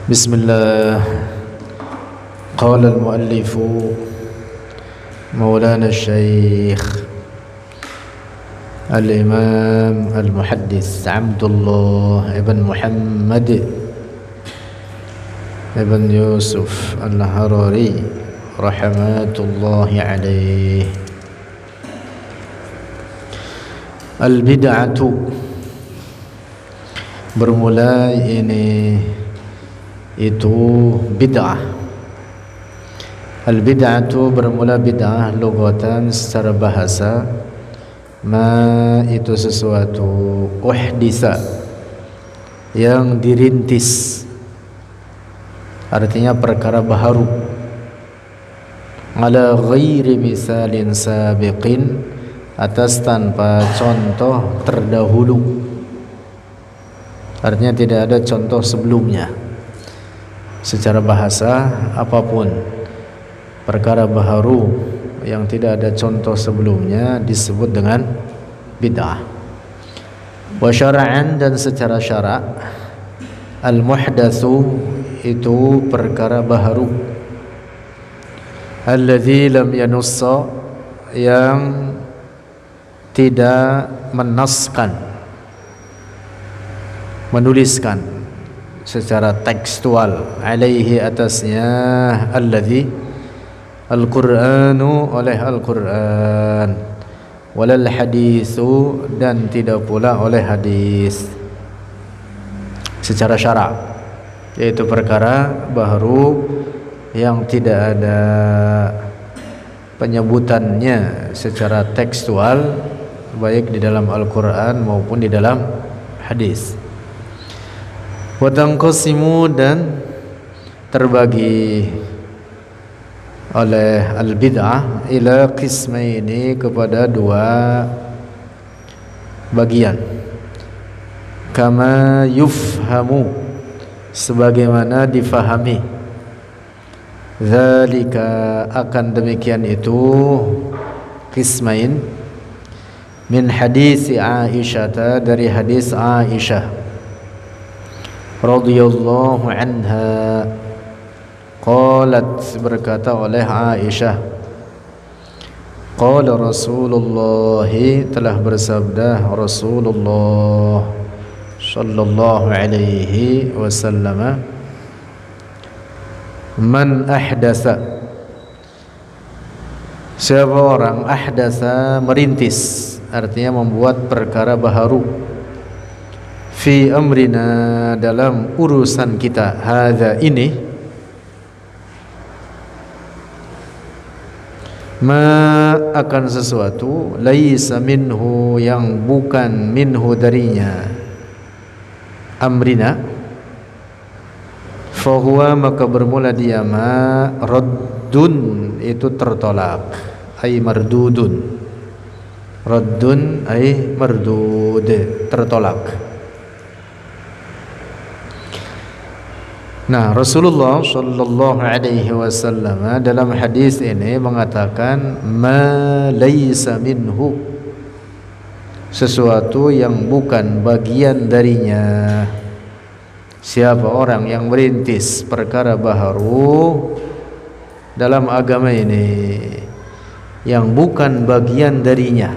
بسم الله. قال المؤلف مولانا الشيخ الإمام المحدث عبد الله بن محمد بن يوسف الهرري رحمة الله عليه. Al-bid'atu, bermula ini itu bid'ah. Al-bid'atu bermula bid'ah lughatan secara bahasa, ma itu sesuatu uhdisa yang dirintis, artinya perkara baharu, ala ghairi misalin sabiqin, atas tanpa contoh terdahulu, artinya tidak ada contoh sebelumnya. Secara bahasa, apapun perkara baharu yang tidak ada contoh sebelumnya disebut dengan bid'ah. Wa syara'an, dan secara syara', al-muhdatsu itu perkara baharu, alladzi lam yanussa, yang tidak menaskan, menuliskan secara tekstual, alaihi atasnya, alladzi Al-Qur'anu, oleh Al-Qur'an, walal haditsu, dan tidak pula oleh hadis. Secara syara', yaitu perkara baharu yang tidak ada penyebutannya secara tekstual, baik di dalam Al-Quran maupun di dalam hadis. Wa tanqasimu, dan terbagi oleh al-bid'ah ila qismaini, kepada dua bagian. Kama yufhamu, sebagaimana difahami. Zalika, akan demikian itu, qismain, min hadis Aisyah, dari hadis Aisyah radhiyallahu anha, qalat, berkata oleh Aisyah, qala Rasulullah, telah bersabda Rasulullah sallallahu alaihi wasallam, man ahdasa, siapa orang, ahdasa, merintis, artinya membuat perkara baharu, fi amrina, dalam urusan kita, hadza, ini, ma, akan sesuatu, laisa minhu, yang bukan, minhu, darinya, amrina, fahuwa, maka bermula dia, ma, raddun, itu tertolak, ay mardudun, raddun ay mardud, tertolak. Nah, Rasulullah sallallahu alaihi wasallam dalam hadis ini mengatakan, ma laisa minhu, sesuatu yang bukan bagian darinya. Siapa orang yang merintis perkara baharu dalam agama ini yang bukan bagian darinya,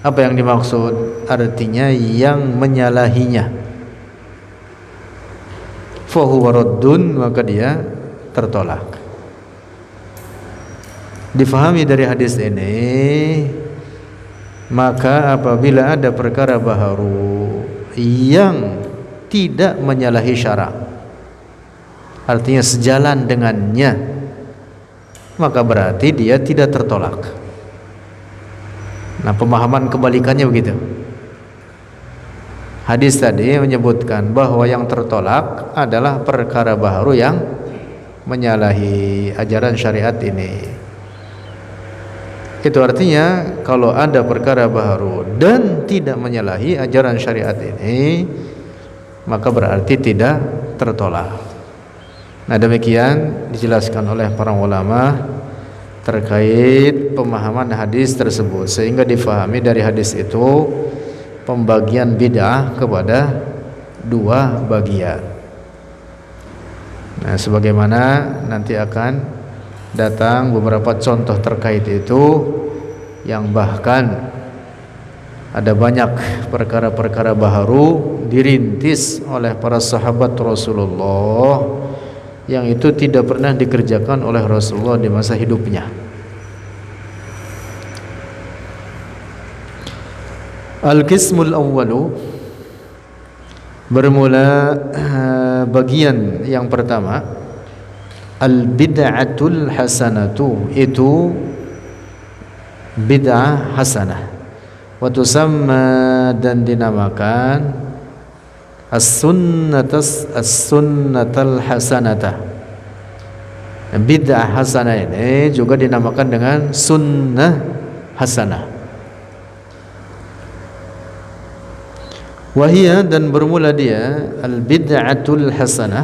apa yang dimaksud? Artinya yang menyalahinya, fahuwa raddun, maka dia tertolak. Difahami dari hadis ini, maka apabila ada perkara baharu yang tidak menyalahi syara', artinya sejalan dengannya, maka berarti dia tidak tertolak. Nah, pemahaman kebalikannya begitu. Hadis tadi menyebutkan bahwa yang tertolak adalah perkara baharu yang menyalahi ajaran syariat ini. Itu artinya kalau ada perkara baharu dan tidak menyalahi ajaran syariat ini, maka berarti tidak tertolak. Nah, demikian dijelaskan oleh para ulama terkait pemahaman hadis tersebut, sehingga difahami dari hadis itu pembagian bid'ah kepada dua bagian. Nah, sebagaimana nanti akan datang beberapa contoh terkait itu, yang bahkan ada banyak perkara-perkara baharu dirintis oleh para sahabat Rasulullah yang itu tidak pernah dikerjakan oleh Rasulullah di masa hidupnya. Al-qismul awwalu, bermula bagian yang pertama, al-bid'atul hasanatu, itu bid'ah hasanah, wa tusamma, dan dinamakan as-sunnatal hasanata. Bid'ah hasanah ini juga dinamakan dengan sunnah hasanah. Wahia, dan bermula dia, al-bid'atul hasanah,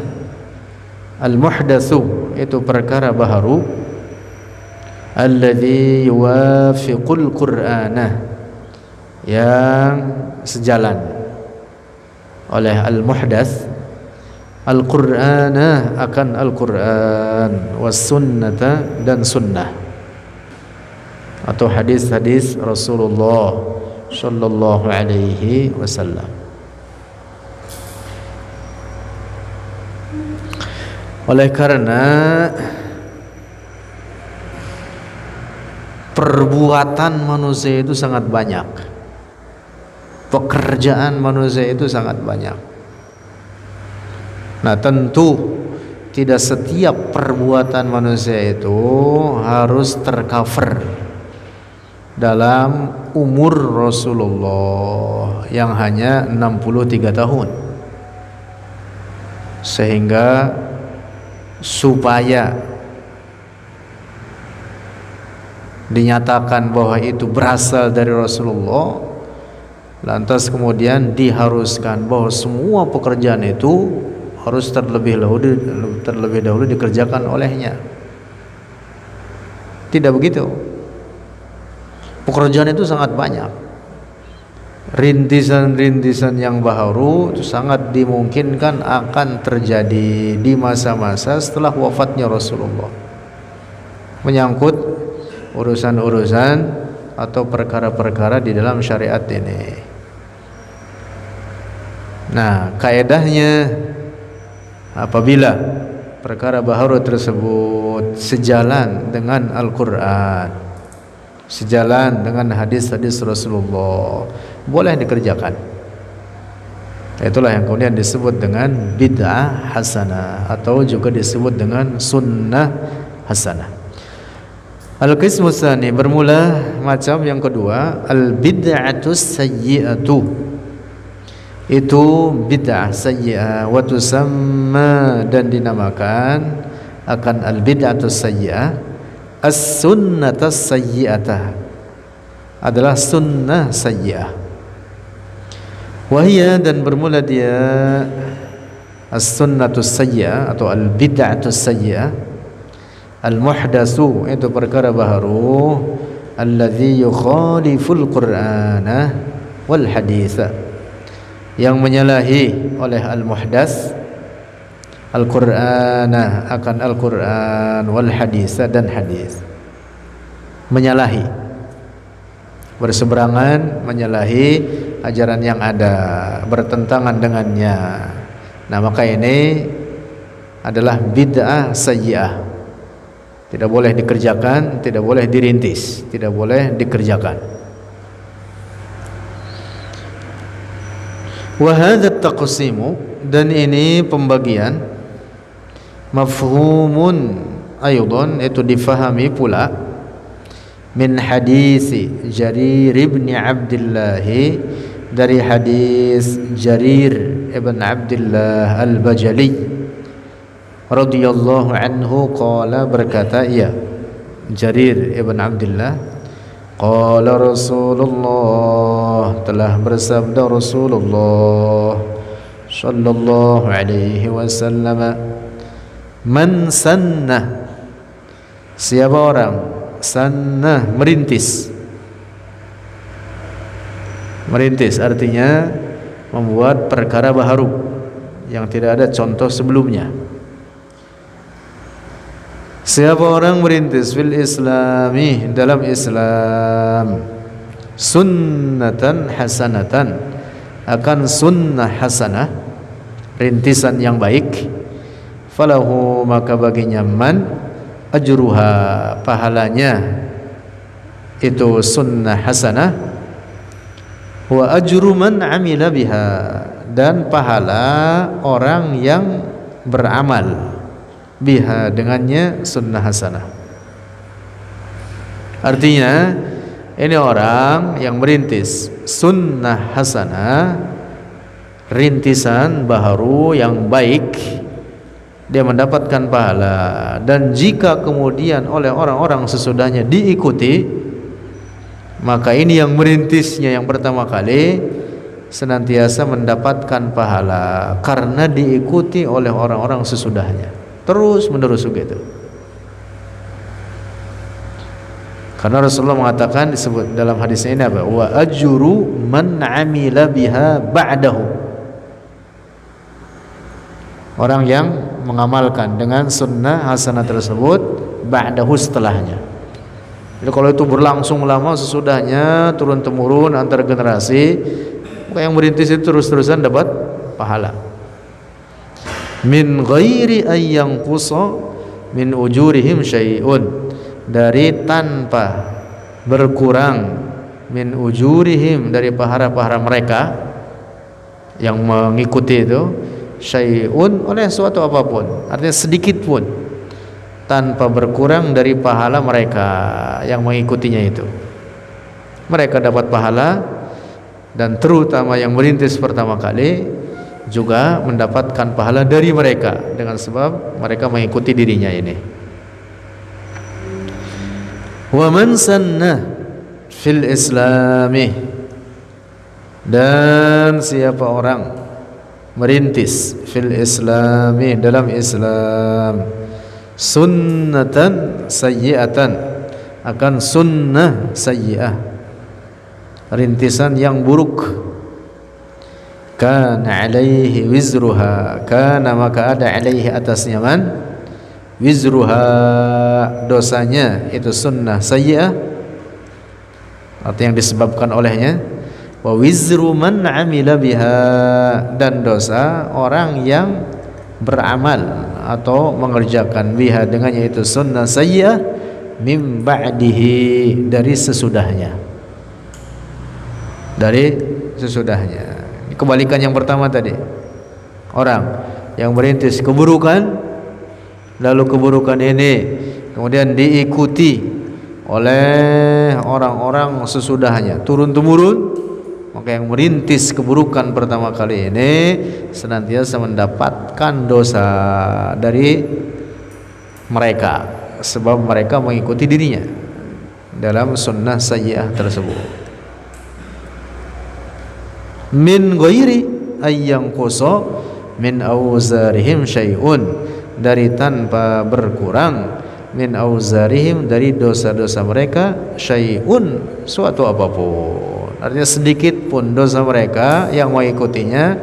al-muhdatsu, itu perkara baharu, alladzi yuwafiqul qur'ana, yang sejalan oleh al-muhdats al-qur'ana, akan al-Qur'an, was sunnata, dan sunnah atau hadis-hadis Rasulullah sallallahu alaihi wasallam. Oleh karena perbuatan manusia itu sangat banyak, pekerjaan manusia itu sangat banyak. Nah, tentu tidak setiap perbuatan manusia itu harus tercover dalam umur Rasulullah yang hanya 63 tahun. Sehingga supaya dinyatakan bahwa itu berasal dari Rasulullah, lantas kemudian diharuskan bahwa semua pekerjaan itu harus terlebih dahulu dikerjakan olehnya. Tidak begitu. Pekerjaan itu sangat banyak. Rintisan-rintisan yang baharu itu sangat dimungkinkan akan terjadi di masa-masa setelah wafatnya Rasulullah, menyangkut urusan-urusan atau perkara-perkara di dalam syariat ini. Nah, kaedahnya apabila perkara baharu tersebut sejalan dengan Al-Quran, sejalan dengan hadis-hadis Rasulullah, boleh dikerjakan. Itulah yang kemudian disebut dengan bid'ah hasanah, atau juga disebut dengan sunnah hasanah. Al-qismu tsani, bermula macam yang kedua, al-bid'atus sayyi'atu, itu bid'ah sayyi'ah, wa tusamma, dan dinamakan akan al-bid'atus sayyi'ah as-sunnatas sayyi'atah, adalah sunnah sayyi'ah. Wahia, dan bermula dia as-sunnatus sayyi'ah atau al-bid'atus sayyi'ah, al-muhdatsu, itu perkara baharu, alladzi yukhaliful qur'ana wal haditsa, yang menyalahi oleh al-muhdats Al-Qur'ana, akan Al-Qur'an, wal haditsa, dan hadis. Menyalahi, berseberangan, menyalahi ajaran yang ada, bertentangan dengannya. Nah, maka ini adalah bid'ah sayyi'ah. Tidak boleh dikerjakan, tidak boleh dirintis, tidak boleh dikerjakan. Wa hadza taqsimu, dan ini pembagian, mafhumun aydan, itu difahami pula, min hadisi Jarir ibn Abdullah, dari hadis Jarir ibn Abdullah al-Bajali radhiyallahu anhu, qala, berkata ia Jarir ibn Abdullah, qala Rasulullah, telah bersabda Rasulullah sallallahu alaihi wasallam, man sannah, siapa orang, sannah, merintis. Merintis artinya membuat perkara baharu yang tidak ada contoh sebelumnya. Siapa orang merintis fil islami dalam Islam sunnatan hasanatan, akan sunnah hasanah, rintisan yang baik, falahu maka baginya man ajruha, pahalanya itu sunnah hasanah, wa ajru man amila biha, dan pahala orang yang beramal biha dengannya sunnah hasanah. Artinya ini orang yang merintis sunnah hasanah, rintisan baharu yang baik, dia mendapatkan pahala. Dan jika kemudian oleh orang-orang sesudahnya diikuti, maka ini yang merintisnya yang pertama kali senantiasa mendapatkan pahala karena diikuti oleh orang-orang sesudahnya, terus menerus begitu. Karena Rasulullah mengatakan, disebut dalam hadis ini apa? Wa ajru man amila biha ba'dahu, orang yang mengamalkan dengan sunnah hasanah tersebut ba'dahu, setelahnya. Jadi kalau itu berlangsung lama sesudahnya, turun temurun antar generasi, maka yang merintis itu terus-terusan dapat pahala. Min ghairi ayyanqusa min ujurihim syai'un, dari tanpa berkurang min ujurihim, dari pahala-pahala mereka yang mengikuti itu, syai'un, oleh suatu apapun, artinya sedikit pun, tanpa berkurang dari pahala mereka yang mengikutinya itu. Mereka dapat pahala, dan terutama yang merintis pertama kali juga mendapatkan pahala dari mereka dengan sebab mereka mengikuti dirinya ini. Wa man sanna fil islami, dan siapa orang merintis fil islami dalam Islam sunnatan sayyi'atan, akan sunnah sayyi'ah, rintisan yang buruk, kana alaihi wizruha, kana maka ada alaihi atasnya man wizruha, dosanya itu sunnah sayyi'ah, arti yang disebabkan olehnya, wa wizru man amila biha, dan dosa orang yang beramal atau mengerjakan biha dengannya itu sunnah sayyi'ah, mim ba'dihi, dari sesudahnya, dari sesudahnya. Ini kebalikan yang pertama tadi, orang yang merintis keburukan, lalu keburukan ini kemudian diikuti oleh orang-orang sesudahnya turun temurun, maka yang merintis keburukan pertama kali ini senantiasa mendapatkan dosa dari mereka, sebab mereka mengikuti dirinya dalam sunnah sayyi'ah tersebut. Min ghairi ayyanqusa min auzarihim syai'un, dari tanpa berkurang min auzarihim, dari dosa-dosa mereka, syai'un, suatu apapun, artinya sedikit pun dosa mereka yang mengikutinya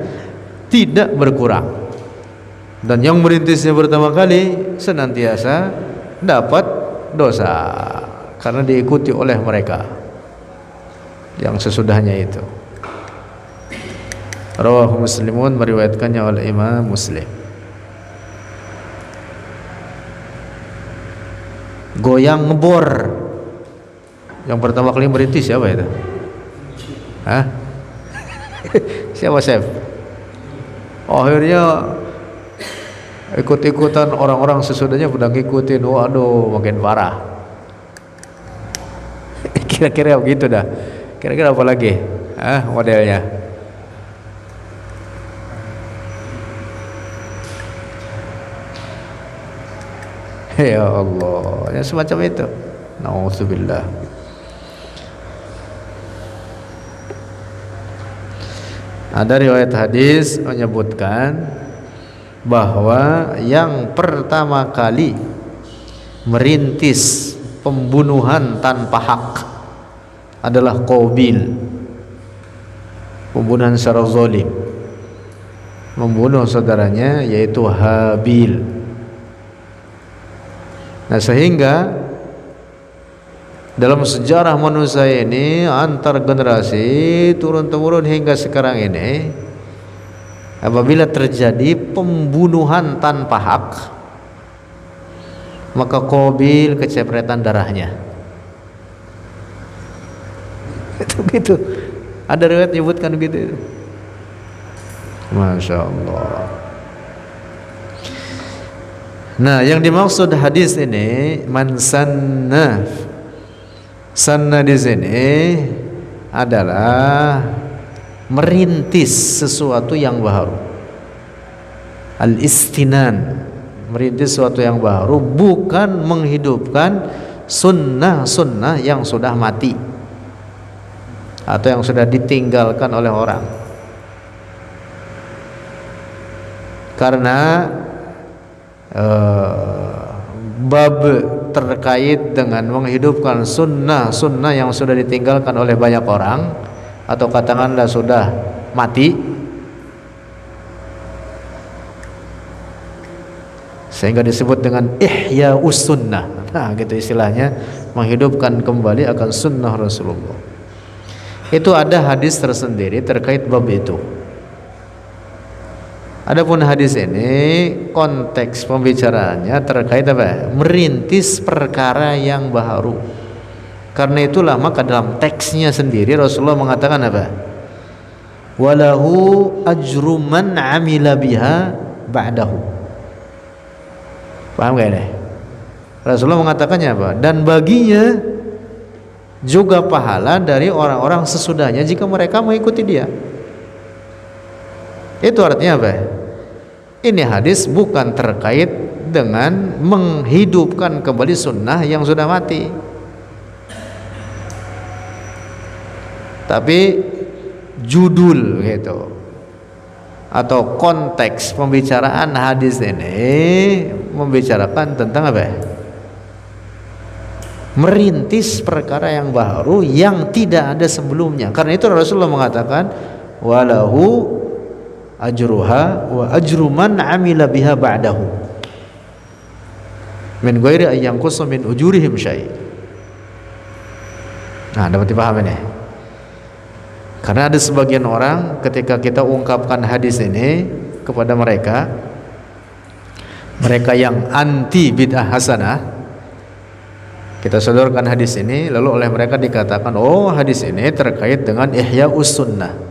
tidak berkurang. Dan yang merintisnya pertama kali senantiasa dapat dosa karena diikuti oleh mereka yang sesudahnya itu. Rawahu Muslimun, meriwayatkannya oleh Imam Muslim. Goyang ngebor, yang pertama kali merintis siapa itu? Hah? Siapa chef? Akhirnya ikut-ikutan orang-orang sesudahnya pada ngikutin, waduh makin parah. Kira-kira begitu dah. Kira-kira apa lagi? Modelnya? Ya Allah, yang semacam itu. Nauzubillah. Ada riwayat hadis menyebutkan bahwa yang pertama kali merintis pembunuhan tanpa hak adalah Qabil, pembunuhan secara zalim, membunuh saudaranya yaitu Habil. Nah, sehingga dalam sejarah manusia ini antar generasi turun-temurun hingga sekarang ini, apabila terjadi pembunuhan tanpa hak, maka Qabil kecepretan darahnya. Itu gitu. Ada riwayat menyebutkan gitu. Masya Allah. Nah, yang dimaksud hadis ini man sanna di sini adalah merintis sesuatu yang baru. Al-istinan, merintis sesuatu yang baru, bukan menghidupkan sunnah-sunnah yang sudah mati atau yang sudah ditinggalkan oleh orang. Karena bab terkait dengan menghidupkan sunnah-sunnah yang sudah ditinggalkan oleh banyak orang atau katakanlah sudah mati, sehingga disebut dengan ihya'us sunnah. Nah, gitu istilahnya, menghidupkan kembali akan sunnah Rasulullah. Itu ada hadis tersendiri terkait bab itu. Adapun hadis ini konteks pembicaraannya terkait apa? Merintis perkara yang baru. Karena itulah maka dalam teksnya sendiri Rasulullah mengatakan apa? Walahu ajru man amila biha ba'dahu. Paham gak ini? Rasulullah mengatakannya apa? Dan baginya juga pahala dari orang-orang sesudahnya jika mereka mengikuti dia. Itu artinya apa? Ini hadis bukan terkait dengan menghidupkan kembali sunnah yang sudah mati, tapi judul gitu atau konteks pembicaraan hadis ini membicarakan tentang apa? Merintis perkara yang baru yang tidak ada sebelumnya. Karena itu Rasulullah mengatakan walahu ajruha wa ajru man amila biha ba'dahu min ghairi an yanqusa min ujurihim syai'. Nah, dapat dipahami nih. Karena ada sebagian orang ketika kita ungkapkan hadis ini kepada mereka yang anti bid'ah hasanah, kita sodorkan hadis ini, lalu oleh mereka dikatakan, oh hadis ini terkait dengan ihya'us sunnah.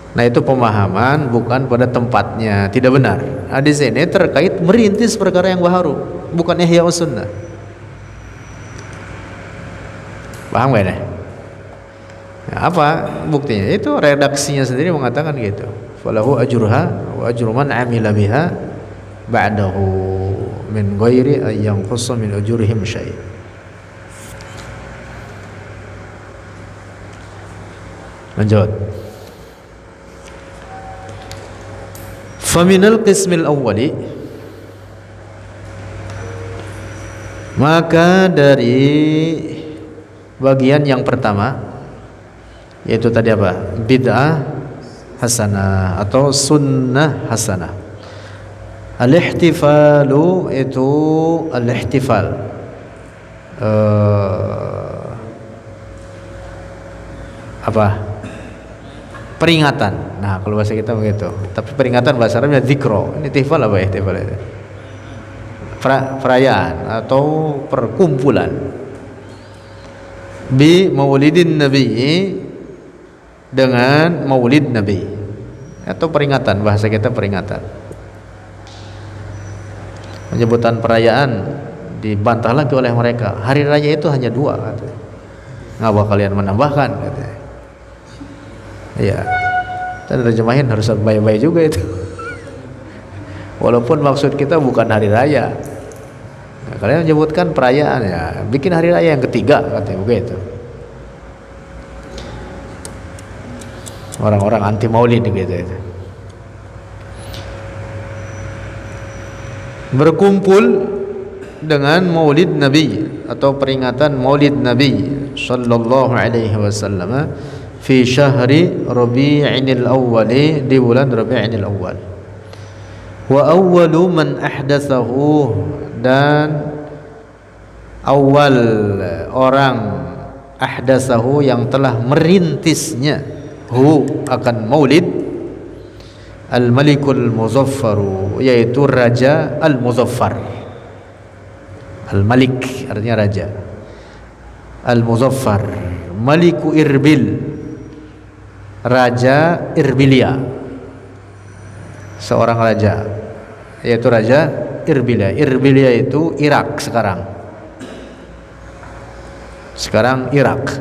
Nah, itu pemahaman bukan pada tempatnya, tidak benar. Hadis ini terkait merintis perkara yang baru, bukan ihya'us sunnah. Paham gak ini? Nah, apa buktinya? Itu redaksinya sendiri mengatakan gitu. Falahu ajruha wa ajru man amila biha ba'dahu min ghairi an yanqussa min ujurihim syai'. Lanjut. Faminal qismil awwali, maka dari bagian yang pertama, yaitu tadi apa? Bid'ah hasanah atau sunnah hasanah. Al-ihtifalu itu al-ihtifal, apa? Peringatan. Nah, kalau bahasa kita begitu. Tapi peringatan bahasa Arabnya dzikra. Ini ihtifal apa ya? Ihtifal itu perayaan atau perkumpulan bi maulidin nabi, dengan maulid nabi, atau peringatan, bahasa kita peringatan. Penyebutan perayaan dibantah lagi oleh mereka. Hari raya itu hanya 2 katanya. Ngapa kalian menambahkan katanya. Iya, dan terjemahin harus baik-baik juga itu. Walaupun maksud kita bukan hari raya. Nah, kalian menyebutkan perayaan, ya bikin hari raya yang ketiga katanya begitu. Orang-orang anti maulid gitu itu. Berkumpul dengan maulid Nabi atau peringatan maulid Nabi sallallahu alaihi wasallam fi syahri Rabi'inil Awwal, di bulan Rabi'inil Awwal. Wa awwalu man ahdatsahu, dan awal orang ahdatsahu yang telah merintisnya akan maulid al-malikul muzaffaru, yaitu raja al-muzaffar. Al-malik artinya raja, al-muzaffar, maliku Irbil, raja Irbilia, seorang raja, yaitu raja Irbilia. Irbilia itu Irak sekarang Irak.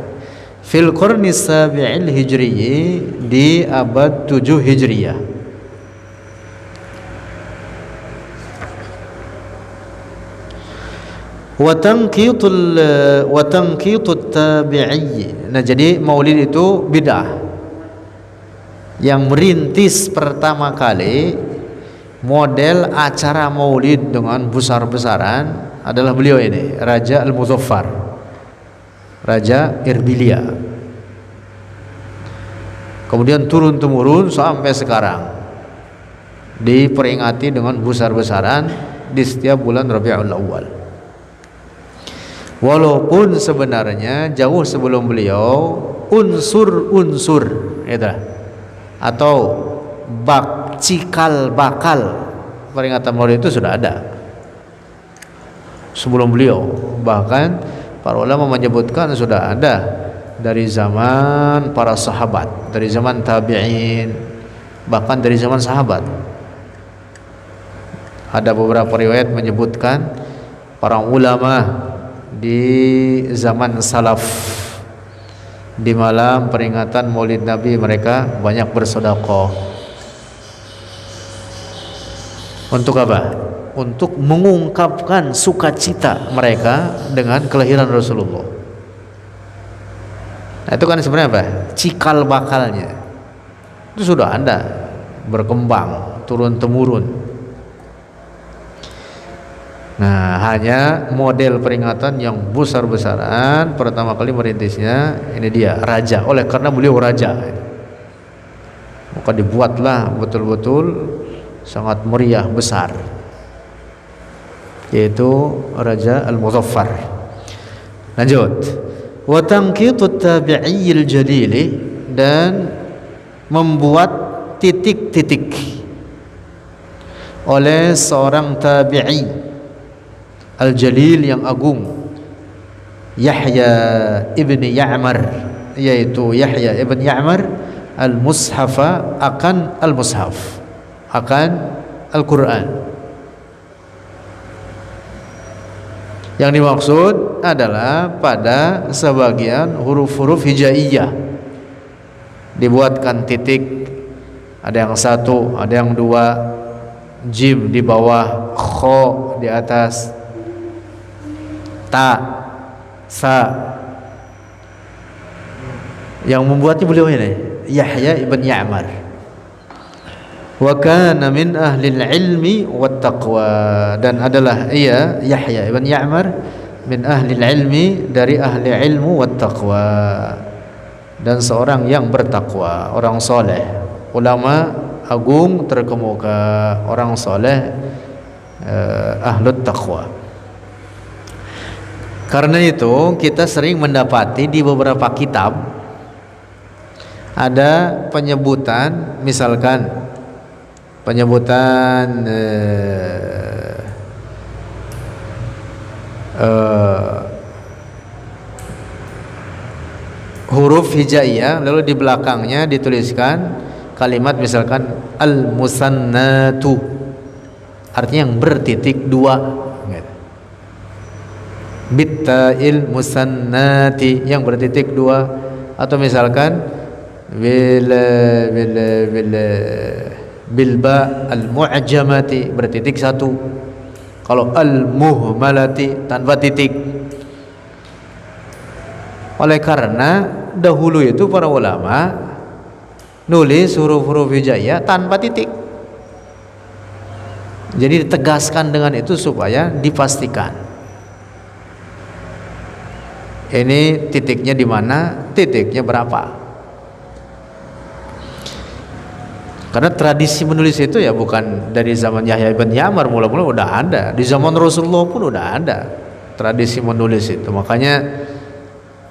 Fil qarni sabi'il hijriyyi, di abad 7 hijriyah. Wa tanqitut tabi'i. Nah, jadi maulid itu bid'ah. Yang merintis pertama kali model acara maulid dengan besar-besaran adalah beliau ini, Raja Al-Muzaffar, Raja Irbilia. Kemudian turun-temurun sampai sekarang diperingati dengan besar-besaran di setiap bulan Rabiul Awal. Walaupun sebenarnya jauh sebelum beliau unsur-unsur itu atau cikal bakal peringatan maulid itu sudah ada sebelum beliau. Bahkan para ulama menyebutkan sudah ada dari zaman para sahabat, dari zaman tabi'in, bahkan dari zaman sahabat. Ada beberapa riwayat menyebutkan para ulama di zaman salaf, di malam peringatan maulid Nabi mereka banyak bersedekah. Untuk apa? Untuk mengungkapkan sukacita mereka dengan kelahiran Rasulullah. Nah, itu kan sebenarnya apa? Cikal bakalnya itu sudah ada, berkembang turun temurun. Nah, hanya model peringatan yang besar-besaran pertama kali merintisnya ini dia, raja. Oleh karena beliau raja, maka dibuatlah betul-betul sangat meriah besar, yaitu Raja Al-Muzaffar. Lanjut, wa tanqitut tabi'iyil jalili, dan membuat titik-titik oleh seorang tabi'i al-jalil yang agung, Yahya ibn Ya'mar, yaitu Yahya ibn Ya'mar al-mushafa, akan al-mushaf, akan Al-Quran. Yang dimaksud adalah pada sebagian huruf-huruf hijaiyah dibuatkan titik, ada yang satu, ada yang dua, jim di bawah, kho di atas, ta, sa. Yang membuatnya beliau ini, Yahya ibn Ya'mar. Wa kana min ahli ilmi wat taqwa, dan adalah ia Yahya ibn Ya'mar min ahli ilmi, dari ahli ilmu wat taqwa, dan seorang yang bertakwa, orang soleh, ulama agung terkemuka, orang soleh, ahlut taqwa. Karena itu kita sering mendapati di beberapa kitab ada penyebutan, misalkan penyebutan huruf hijaiyah, lalu di belakangnya dituliskan kalimat misalkan al-musannatu, artinya yang bertitik dua, bitta'il musannati, yang bertitik dua, atau misalkan bilba al-mu'jamati, bertitik satu. Kalau al-muhmalati tanpa titik. Oleh karena dahulu itu para ulama nulis huruf-huruf hijaiyah tanpa titik, jadi ditegaskan dengan itu supaya dipastikan ini titiknya di mana, titiknya berapa. Karena tradisi menulis itu ya bukan dari zaman Yahya bin Ya'mar, mula-mula udah ada. Di zaman Rasulullah pun udah ada tradisi menulis itu. Makanya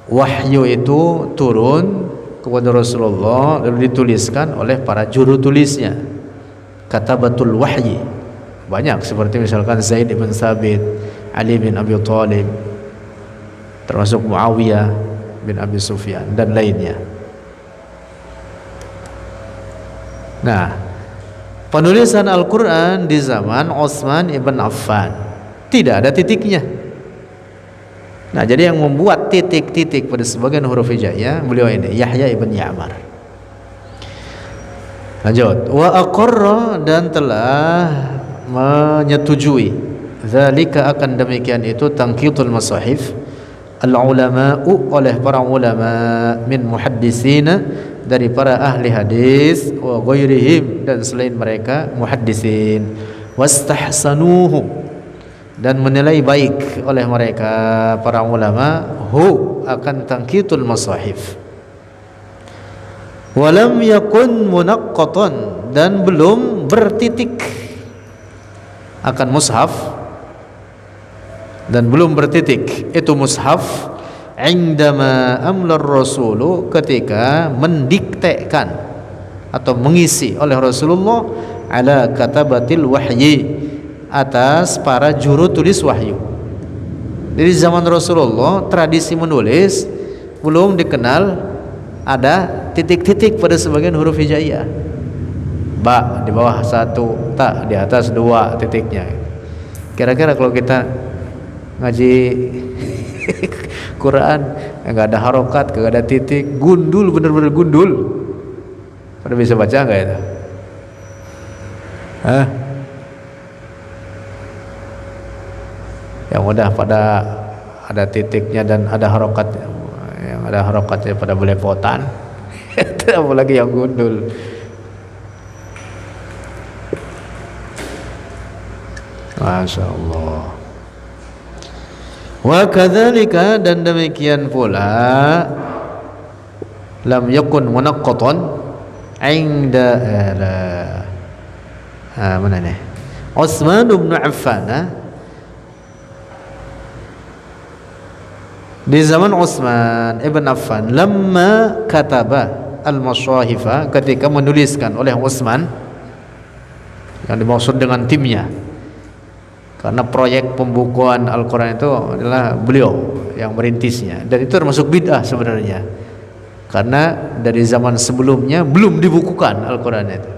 wahyu itu turun kepada Rasulullah lalu dituliskan oleh para juru tulisnya. Katabatul wahyi. Banyak seperti misalkan Zaid bin Thabit, Ali bin Abi Thalib, termasuk Muawiyah bin Abi Sufyan dan lainnya. Nah, penulisan Al-Quran di zaman Utsman ibn Affan tidak ada titiknya. Nah, jadi yang membuat titik-titik pada sebagian huruf hijaiyah beliau ini Yahya ibn Ya'mar. Lanjut, wa aqarra, dan telah menyetujui zalika, akan demikian itu tangqitul masahif al-ulama'u, oleh para ulama min muhaddisina, dari para ahli hadis, wa ghairihim, dan selain mereka muhaddisin, wastahsanuhu, dan menilai baik oleh mereka para ulama hu, akan tangqitul masahif, walam yakun munaqqatan, dan belum bertitik akan mushaf, dan belum bertitik itu mushaf indama amlar rasulu, ketika mendiktekan atau mengisi oleh Rasulullah ala katabatil wahyi, atas para juru tulis wahyu. Jadi zaman Rasulullah tradisi menulis belum dikenal ada titik-titik pada sebagian huruf hijaiyah. Ba di bawah satu, ta di atas dua titiknya. Kira-kira kalau kita ngaji Quran nggak ada harokat, nggak ada titik, gundul, bener-bener gundul. Pada bisa baca nggak itu? Hah? Yang udah pada ada titiknya dan ada harokat, yang ada harokatnya pada belepotan. Itu apalagi yang gundul. Masya Allah. Wa kadzalika, dan demikian pula lam yakun munaqqatan inda mana nih Utsman bin Affan, di zaman Utsman ibn Affan, lamma kataba al-mashahifa, ketika menuliskan oleh Utsman, yang dimaksud dengan timnya, karena proyek pembukuan Al-Quran itu adalah beliau yang merintisnya, dan itu termasuk bid'ah sebenarnya, karena dari zaman sebelumnya belum dibukukan Al-Quran itu.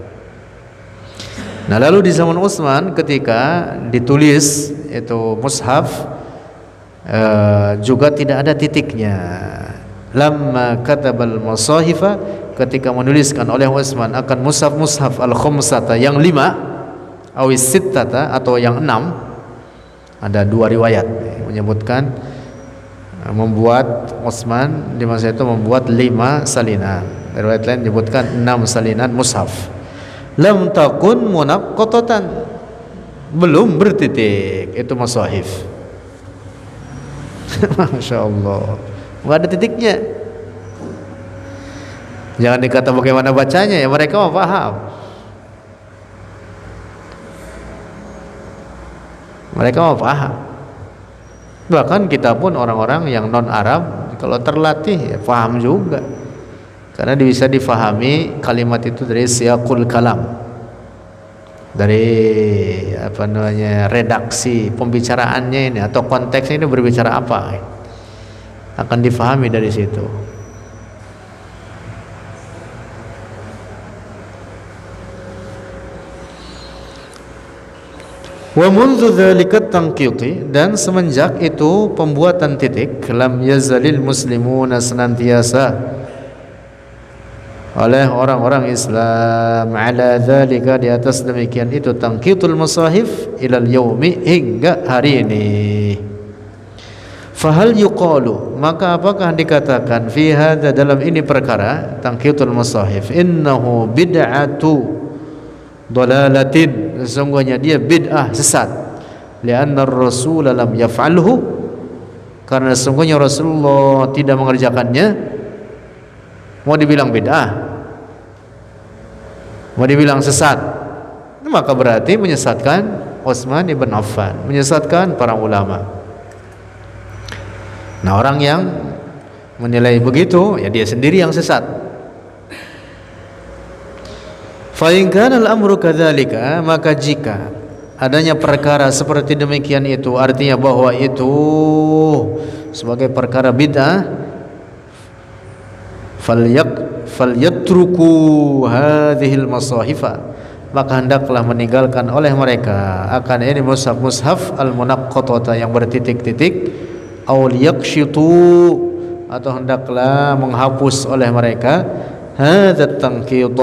Nah, lalu di zaman Utsman ketika ditulis itu mushaf, juga tidak ada titiknya. Lamma katabal masahifa, ketika menuliskan oleh Utsman akan mushaf al-khamsata, yang 5, awis sittata, atau yang 6. Ada dua riwayat menyebutkan membuat Utsman di masa itu membuat 5 salinan. Riwayat lain menyebutkan 6 salinan mushaf. Lam takun munaqqatan, belum bertitik itu masahif. Masya Allah, nggak ada titiknya. Jangan dikata bagaimana bacanya, ya mereka mau paham. Mereka mau paham. Bahkan kita pun orang-orang yang non Arab, kalau terlatih ya paham juga, karena bisa difahami kalimat itu dari siyaqul kalam, dari apa namanya redaksi pembicaraannya ini, atau konteksnya ini berbicara apa, akan difahami dari situ. Wa mundu dzalika tanqiti, dan semenjak itu pembuatan titik, lam yazalil muslimuna, senantiasa oleh orang-orang Islam, ala dzalika, di atas demikian itu, tanqitul masahif ilal yaumi, hingga hari ini. Fahal yuqalu, maka apakah dikatakan, fi hadza, dalam ini perkara tanqitul masahif, innahu bid'atu dalalatin, sesungguhnya dia bid'ah sesat, li'anna ar-rasul lam yaf'alhu, karena sesungguhnya Rasulullah tidak mengerjakannya. Mau dibilang bid'ah, mau dibilang sesat, maka berarti menyesatkan Utsman ibn Affan, menyesatkan para ulama. Nah, orang yang menilai begitu, ya dia sendiri yang sesat. Fa in kana al-amru kadzalika, maka jika adanya perkara seperti demikian itu, artinya bahwa itu sebagai perkara bid'ah, falyatruku hadhil masahifa, maka hendaklah meninggalkan oleh mereka akan ini mushaf al-munaqqatata yang bertitik-titik, aw liyakshitu, atau hendaklah menghapus oleh mereka hadzat tanqid,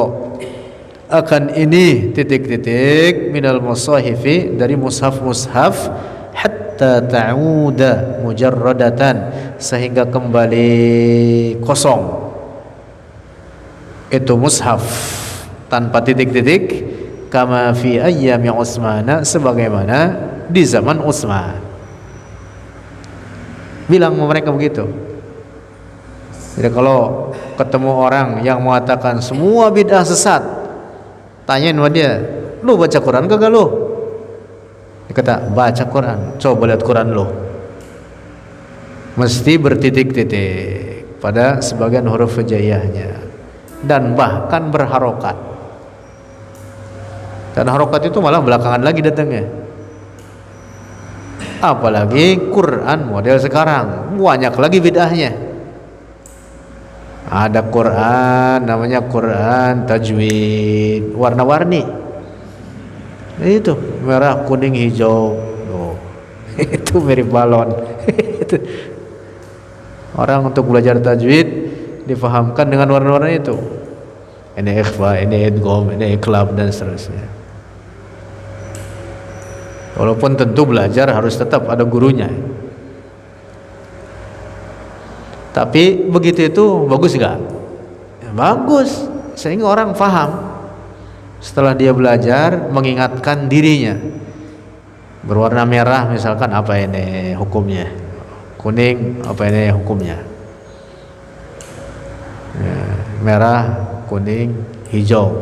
akan ini titik-titik minal musahifi, dari mushaf-mushaf, hatta ta'uda mujarradatan, sehingga kembali kosong itu mushaf tanpa titik-titik, kama fi ayyami Utsman, sebagaimana di zaman Utsman. Bilang mereka begitu. Jadi kalau ketemu orang yang mengatakan semua bid'ah sesat, tanyain sama dia, lu baca Quran kagak lu? Dia kata, baca Quran. Coba lihat Quran lu. Mesti bertitik-titik pada sebagian huruf hijaiyahnya, dan bahkan berharokat. Dan harokat itu malah belakangan lagi datangnya. Apalagi Quran model sekarang, banyak lagi bid'ahnya. Ada Quran namanya Quran tajwid, warna-warni. Itu merah, kuning, hijau. Oh, itu mirip balon. Orang untuk belajar tajwid difahamkan dengan warna-warna itu. Ini ikhfa, ini idgham, ini iqlab, dan seterusnya. Walaupun tentu belajar harus tetap ada gurunya. Tapi begitu itu bagus gak? Ya, bagus, sehingga orang paham. Setelah dia belajar, mengingatkan dirinya. Berwarna merah misalkan, apa ini hukumnya? Kuning, apa ini hukumnya? Ya, merah, kuning, hijau.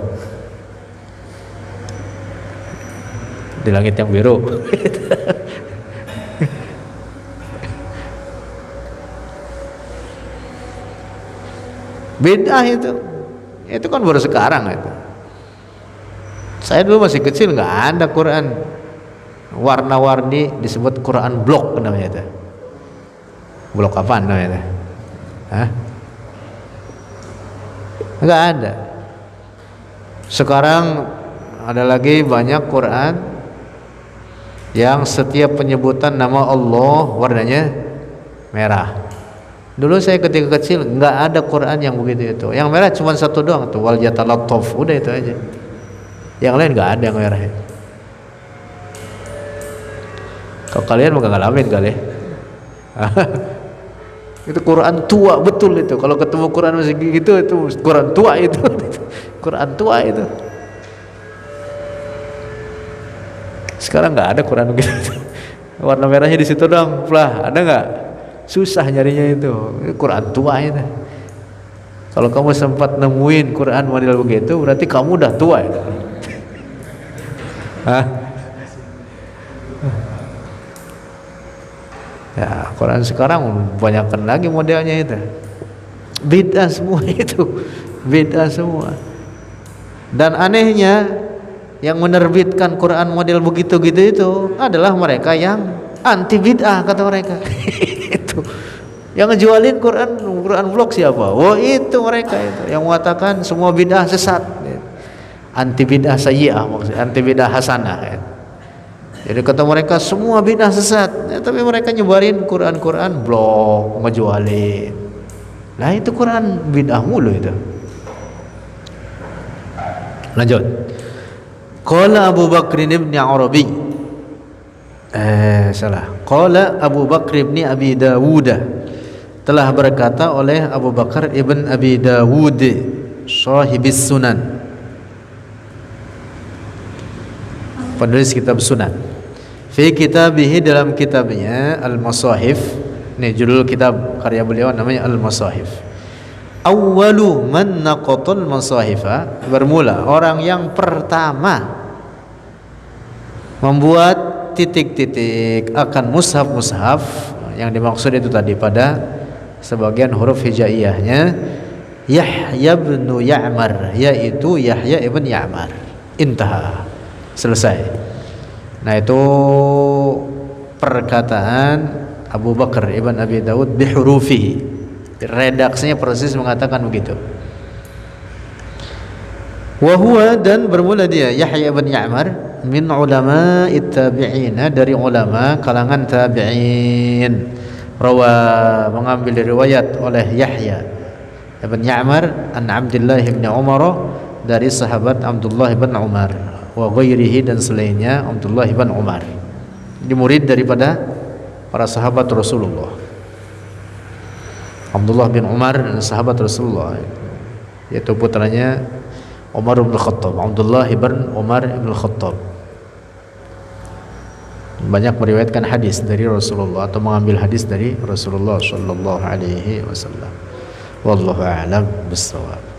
Di langit yang biru. Bid'ah itu kan baru sekarang itu. Saya dulu masih kecil nggak ada Quran warna-warni, disebut Quran blok namanya itu. Blok apaan namanya itu? Hah? Nggak ada. Sekarang ada lagi banyak Quran yang setiap penyebutan nama Allah warnanya merah. Dulu saya ketika kecil nggak ada Quran yang begitu itu. Yang merah cuma satu doang tuh, wal yatalattaf, udah itu aja. Yang lain nggak ada yang merah. Kalau kalian nggak ngalamin kali. Itu Quran tua betul itu. Kalau ketemu Quran masih gitu, itu Quran tua itu. Quran tua itu. Sekarang nggak ada Quran begitu. Warna merahnya di situ doang. Lah, ada nggak? Susah nyarinya itu. Quran tua itu. Kalau kamu sempat nemuin Quran model begitu, berarti kamu udah tua itu. Hah? Ya, Quran sekarang banyakkan lagi modelnya itu. Bid'ah semua itu. Bid'ah semua. Dan anehnya, yang menerbitkan Quran model begitu-gitu itu adalah mereka yang anti bid'ah, kata mereka. Itu yang ngejualin Quran blok siapa? Oh, itu mereka itu yang mengatakan semua bid'ah sesat, anti bid'ah sayyi'ah, maksudnya anti bid'ah hasanah. Jadi kata mereka semua bid'ah sesat, ya, tapi mereka nyebarin Quran blok, ngejualin. Nah, itu Quran bid'ah mulu itu. Lanjut. Qala Abu Bakr ibn Arabi, salah. Qala Abu Bakr ibn Abi Dawud, telah berkata oleh Abu Bakar ibn Abi Dawud, sahibis sunan, penulis kitab sunan. Fi kitabihi, dalam kitabnya Al-Masahif. Ini judul kitab karya beliau namanya Al-Masahif. awwalu man naqatal masahifa, bermula orang yang pertama membuat titik-titik akan mushaf-mushaf. Yang dimaksud itu tadi pada sebagian huruf hijaiyahnya Yahya bin Ya'mar, yaitu Yahya ibn Ya'mar. Intaha, selesai. Nah, itu perkataan Abu Bakar ibn Abi Dawud bihurufihi, redaksinya persis mengatakan begitu. Wa huwa, dan bermula dia Yahya ibn Ya'mar min ulama tabi'in, dari ulama kalangan tabi'in. Rawa, mengambil riwayat oleh Yahya ibn Ya'mar an Abdullah ibn Umar, dari sahabat Abdullah ibn Umar, wa ghairihi, dan selainnya Abdullah ibn Umar. Ini murid daripada para sahabat Rasulullah. Abdullah bin Umar dan sahabat Rasulullah, yaitu putranya Umar bin Khattab, Abdullah ibn Umar bin Khattab. Banyak meriwayatkan hadis dari Rasulullah atau mengambil hadis dari Rasulullah sallallahu alaihi wasallam. Wallahu a'lam bissawab.